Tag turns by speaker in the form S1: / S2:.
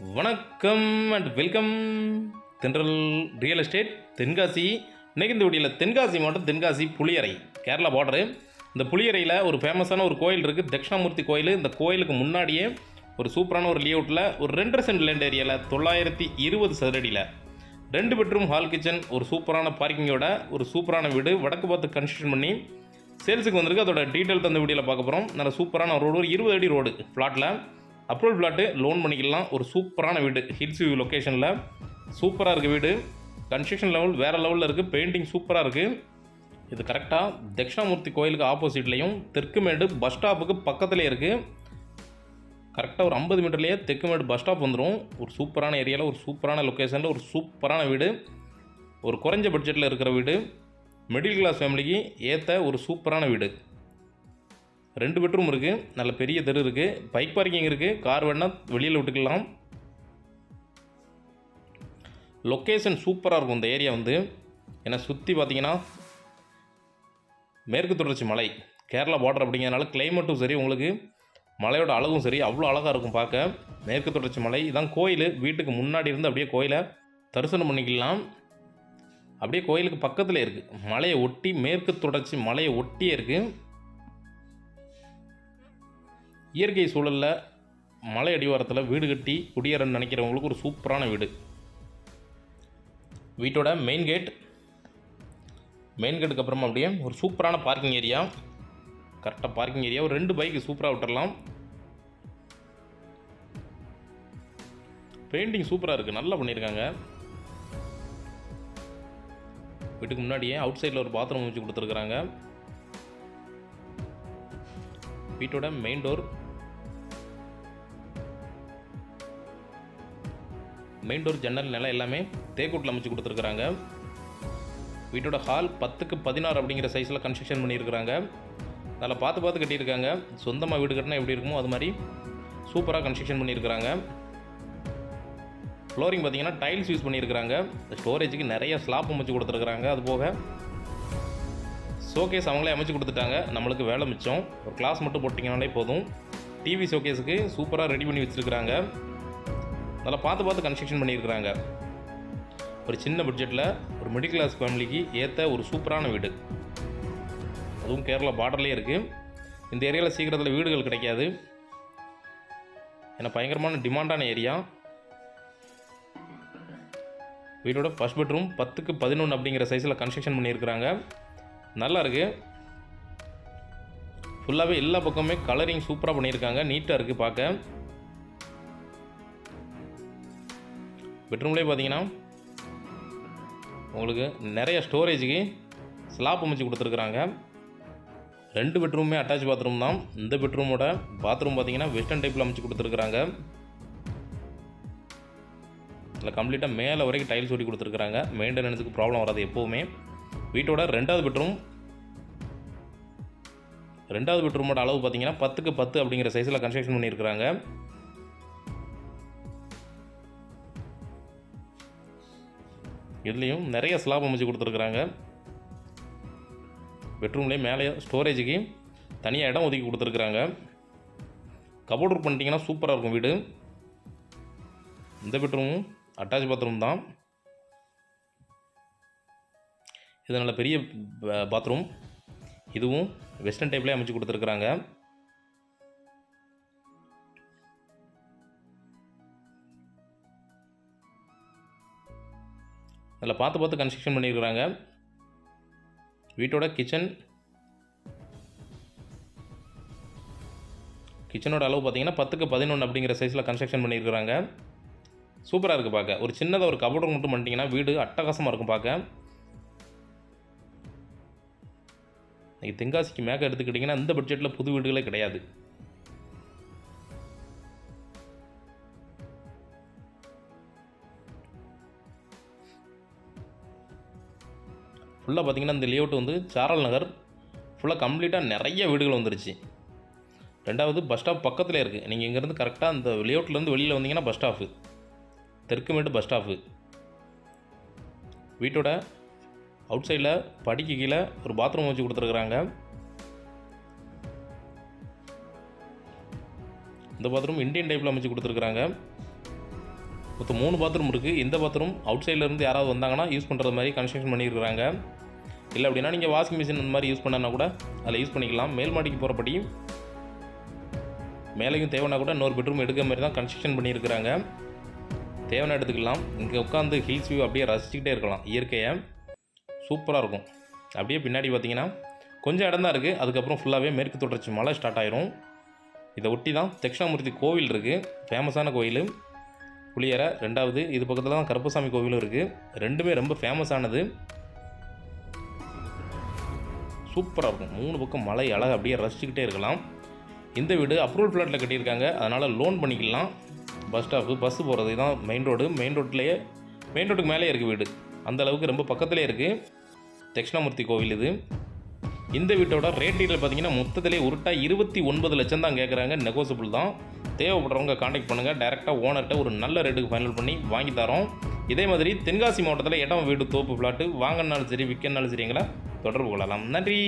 S1: வணக்கம் and welcome தென்றல் real estate Tenkasi. இன்றைக்கி இந்த வீடியோவில் தென்காசி மாவட்டம் தென்காசி புளியரை கேரளா பார்டரு. இந்த புளியரையில் ஒரு ஃபேமஸான ஒரு கோயில் இருக்குது, தட்சிணாமூர்த்தி கோயில். இந்த கோயிலுக்கு முன்னாடியே ஒரு சூப்பரான ஒரு லேஅவுட்டில் ஒரு 2.5 சென்ட் லேண்ட் ஏரியாவில் 920 சதுரடியில் 2 பெட்ரூம் ஹால் கிச்சன், ஒரு சூப்பரான பார்க்கிங்கோட ஒரு சூப்பரான வீடு வடக்கு பார்த்து கன்ஸ்ட்ரக்ஷன் பண்ணி சேல்ஸுக்கு வந்திருக்கு. அதோட டீட்டெயில் தந்த வீடியோவில் பார்க்க போகிறோம். நல்ல சூப்பரான ரோடு, ஒரு 20 அடி ரோடு ஃப்ளாட்டில் அப்ரூவல் பிளாட்டு, லோன் பண்ணிக்கலாம். ஒரு சூப்பரான வீடு, ஹில்ஸ் வியூ லொக்கேஷனில் சூப்பராக இருக்குது வீடு. கன்ஸ்ட்ரக்ஷன் லெவல் வேறு லெவலில் இருக்குது, பெயிண்டிங் சூப்பராக இருக்குது. இது கரெக்டாக தட்சிணாமூர்த்தி கோயிலுக்கு ஆப்போசிட்லேயும் தெற்குமேடு பஸ் ஸ்டாப்புக்கு பக்கத்துலேயே இருக்குது. கரெக்டாக ஒரு 50 மீட்டர்லேயே தெற்குமேடு பஸ் ஸ்டாப் வந்துடும். ஒரு சூப்பரான ஏரியாவில், ஒரு சூப்பரான லொக்கேஷனில் ஒரு சூப்பரான வீடு, ஒரு குறைஞ்ச பட்ஜெட்டில் இருக்கிற வீடு, மிடில் கிளாஸ் ஃபேமிலிக்கு ஏற்ற ஒரு சூப்பரான வீடு. 2 பெட்ரூம் இருக்குது, நல்ல பெரிய தெரு இருக்குது, பைக் பார்க்கிங் இருக்குது, கார் வேணால் வெளியில் விட்டுக்கலாம். லொக்கேஷன் சூப்பராக இருக்கும் இந்த ஏரியா வந்து. ஏன்னா சுற்றி பார்த்தீங்கன்னா மேற்கு தொடர்ச்சி மலை, கேரளா பார்டர் அப்படிங்கிறதுனால கிளைமேட்டும் சரி, உங்களுக்கு மலையோட அழகும் சரி, அவ்வளோ அழகாக இருக்கும் பார்க்க. மேற்கு தொடர்ச்சி மலை இதான் கோயில். வீட்டுக்கு முன்னாடி இருந்து அப்படியே கோயிலை தரிசனம் பண்ணிக்கலாம். அப்படியே கோயிலுக்கு பக்கத்தில் இருக்குது, மலையை ஒட்டி, மேற்கு தொடர்ச்சி மலையை ஒட்டியே இருக்குது. இயற்கை சூழலில் மலை அடிவாரத்தில் வீடு கட்டி குடியேறன்னு நினைக்கிறவங்களுக்கு ஒரு சூப்பரான வீடு. வீட்டோட மெயின் கேட்டுக்கு அப்புறமா அப்படியே ஒரு சூப்பரான பார்க்கிங் ஏரியா, கரெக்டாக பார்க்கிங் ஏரியா. ஒரு 2 பைக்கு சூப்பராக விட்டுடலாம். பெயிண்டிங் சூப்பராக இருக்குது, நல்லா பண்ணியிருக்காங்க. வீட்டுக்கு முன்னாடியே அவுட் சைடில் ஒரு பாத்ரூம் வச்சு கொடுத்துருக்குறாங்க. வீட்டோட மெயின் டோர் ஜன்னல் நிலை எல்லாமே தேக்கூட்டில் அமைச்சு கொடுத்துருக்குறாங்க. வீட்டோட ஹால் 10க்கு 16 அப்படிங்கிற சைஸில் கன்ஸ்ட்ரக்ஷன் பண்ணியிருக்கிறாங்க. அதில் பார்த்து கட்டியிருக்காங்க. சொந்தமாக வீடு கட்டினா எப்படி இருக்குமோ அது மாதிரி சூப்பராக கன்ஸ்ட்ரக்ஷன் பண்ணியிருக்கிறாங்க. ஃப்ளோரிங் பார்த்தீங்கன்னா டைல்ஸ் யூஸ் பண்ணியிருக்கிறாங்க. ஸ்டோரேஜுக்கு நிறைய ஸ்லாப் அமைச்சு கொடுத்துருக்குறாங்க. அது போக ஷோகேஸ் அவங்களே அமைச்சு கொடுத்துட்டாங்க. நம்மளுக்கு வேலை மிச்சம். ஒரு கிளாஸ் மட்டும் போட்டிங்கனாலே போதும். டிவி ஷோகேஸுக்கு சூப்பராக ரெடி பண்ணி வச்சுருக்குறாங்க. நல்லா பார்த்து கன்ஸ்ட்ரக்ஷன் பண்ணியிருக்கிறாங்க. ஒரு சின்ன பட்ஜெட்டில் ஒரு மிடில் கிளாஸ் ஃபேமிலிக்கு ஏற்ற ஒரு சூப்பரான வீடு, அதுவும் கேரளா பார்டர்லேயே இருக்குது. இந்த ஏரியாவில் சீக்கிரத்தில் வீடுகள் கிடைக்காது, ஏன்னா பயங்கரமான டிமாண்டான ஏரியா. வீடோட ஃபர்ஸ்ட் பெட்ரூம் 10க்கு 11 அப்படிங்கிற சைஸில் கன்ஸ்ட்ரக்ஷன் பண்ணியிருக்கிறாங்க. நல்லா இருக்குது. ஃபுல்லாகவே எல்லா பக்கமே கலரிங் சூப்பராக பண்ணியிருக்காங்க, நீட்டாக இருக்குது பார்க்க. பெட்ரூம்லேயே பார்த்தீங்கன்னா உங்களுக்கு நிறைய ஸ்டோரேஜுக்கு ஸ்லாப் அமைச்சு கொடுத்துருக்குறாங்க. 2 பெட்ரூமே அட்டாச் பாத்ரூம் தான். இந்த பெட்ரூமோட பாத்ரூம் பார்த்தீங்கன்னா வெஸ்டர்ன் டைப்பில் அமைச்சு கொடுத்துருக்குறாங்க. இதில் கம்ப்ளீட்டாக மேலே வரைக்கும் டைல்ஸ் ஒட்டி கொடுத்துருக்குறாங்க. மெயின்டெனன்ஸுக்கு ப்ராப்ளம் வராது எப்போவுமே. வீட்டோட 2வது பெட்ரூமோட அளவு பார்த்தீங்கன்னா 10க்கு 10 அப்படிங்கிற சைஸில் கன்ஸ்ட்ரக்ஷன் பண்ணியிருக்கிறாங்க. இதுலேயும் நிறைய ஸ்லாப் அமைச்சு கொடுத்துருக்குறாங்க. பெட்ரூம்லேயே மேலே ஸ்டோரேஜுக்கு தனியாக இடம் ஒதுக்கி கொடுத்துருக்குறாங்க. கபோர்ட் ஒர்க் பண்ணிட்டீங்கன்னா சூப்பராக இருக்கும் வீடு. இந்த பெட்ரூமும் அட்டாச் பாத்ரூம் தான். இது நல்ல பெரிய பாத்ரூம். இதுவும் வெஸ்டர்ன் டைப்லேயே அமைச்சு கொடுத்துருக்குறாங்க. அதில் பார்த்து கன்ஸ்ட்ரக்ஷன் பண்ணியிருக்கிறாங்க. வீட்டோட கிச்சனோட அளவு பார்த்தீங்கன்னா 10க்கு 11 அப்படிங்கிற சைஸில் கன்ஸ்ட்ரக்ஷன் பண்ணியிருக்கிறாங்க. சூப்பராக இருக்குது பார்க்க. ஒரு சின்னதாக ஒரு கபோர்டு மட்டும் பண்ணிட்டீங்கன்னா வீடு அட்டகாசமாக இருக்கும் பார்க்க. நீங்கள் தென்காசிக்கு மேலே எடுத்துக்கிட்டிங்கன்னா இந்த பட்ஜெட்டில் புது வீடுகளே கிடையாது. ஃபுல்லாக பார்த்தீங்கன்னா இந்த லேஅவுட் வந்து சாரல் நகர் ஃபுல்லாக கம்ப்ளீட்டாக நிறைய வீடுகள் வந்துருச்சு. 2வது பஸ் ஸ்டாப் பக்கத்தில் இருக்குது. நீங்கள் இங்கேருந்து கரெக்டாக அந்த லேஅவுட்லேருந்து வெளியில் வந்தீங்கன்னா பஸ் ஸ்டாப்பு, தெற்குமேட்டு பஸ் ஸ்டாப்பு. வீட்டோட அவுட் சைடில் படிக்கு கீழே ஒரு பாத்ரூம் வச்சு கொடுத்துருக்குறாங்க. இந்த பாத்ரூம் இந்தியன் டைப்பில் அமைச்சு கொடுத்துருக்குறாங்க. மொத்தம் 3 பாத்ரூம் இருக்குது. இந்த பாத்ரூம் அவுட் சைட்லேருந்து யாராவது வந்தாங்கன்னா யூஸ் பண்ணுறது மாதிரி கன்ஸ்ட்ரக்ஷன் பண்ணியிருக்கிறாங்க. இல்லை அப்படின்னா நீங்கள் வாஷிங் மிஷின் அந்த மாதிரி யூஸ் பண்ணனா கூட அதில் யூஸ் பண்ணிக்கலாம். மேல் மாடிக்கு போகிறபடி மேலேயும் தேவைன்னா கூட இன்னொரு பெட்ரூம் எடுக்கிற மாதிரி தான் கன்ஸ்ட்ரக்ஷன் பண்ணியிருக்கிறாங்க. தேவைன்னா எடுத்துக்கலாம். இங்கே உட்காந்து ஹில்ஸ் வியூ அப்படியே ரசிச்சுக்கிட்டே இருக்கலாம். இயற்கையை சூப்பராக இருக்கும். அப்படியே பின்னாடி பார்த்தீங்கன்னா கொஞ்சம் இடம் தான் இருக்குது. அதுக்கப்புறம் ஃபுல்லாகவே மேற்கு தொடர்ச்சி மலை ஸ்டார்ட் ஆயிரும். இதை ஒட்டி தான் தட்சிணாமூர்த்தி கோவில் இருக்குது, ஃபேமஸான கோவில். புளியரை 2வது, இது பக்கத்தில் தான் கருப்பசாமி கோவிலும் இருக்குது. ரெண்டுமே ரொம்ப ஃபேமஸானது. சூப்பராக இருக்கும். 3 பக்கம் மலை அழகாக அப்படியே ரசிச்சுக்கிட்டே இருக்கலாம். இந்த வீடு அப்ரூவல் ஃப்ளாட்டில் கட்டியிருக்காங்க. அதனால் லோன் பண்ணிக்கலாம். பஸ் ஸ்டாப்பு, பஸ்ஸு போகிறது தான் மெயின் ரோடு. மெயின் ரோட்டுக்கு மேலே இருக்குது வீடு. அந்த அளவுக்கு ரொம்ப பக்கத்துலேயே இருக்குது தட்சிணாமூர்த்தி கோவில் இது. இந்த வீட்டோட ரேட் டீட்டெயில் பார்த்தீங்கன்னா மொத்தத்திலே உருட்டா 29 லட்சம் தான் கேட்குறாங்க. நெகோசியபிள் தான். தேவைப்படுறவங்க காண்டாக்ட் பண்ணுங்கள். டேரெக்டாக ஓனர்கிட்ட ஒரு நல்ல ரேட்டுக்கு ஃபைனல் பண்ணி வாங்கி தரோம். இதே மாதிரி தென்காசி மாவட்டத்தில் இடம், வீடு, தோப்பு, ஃப்ளாட்டு வாங்கினாலும் சரி விற்கனாலும் சரிங்களா தொடர்பு கொள்ளலாம். நன்றி.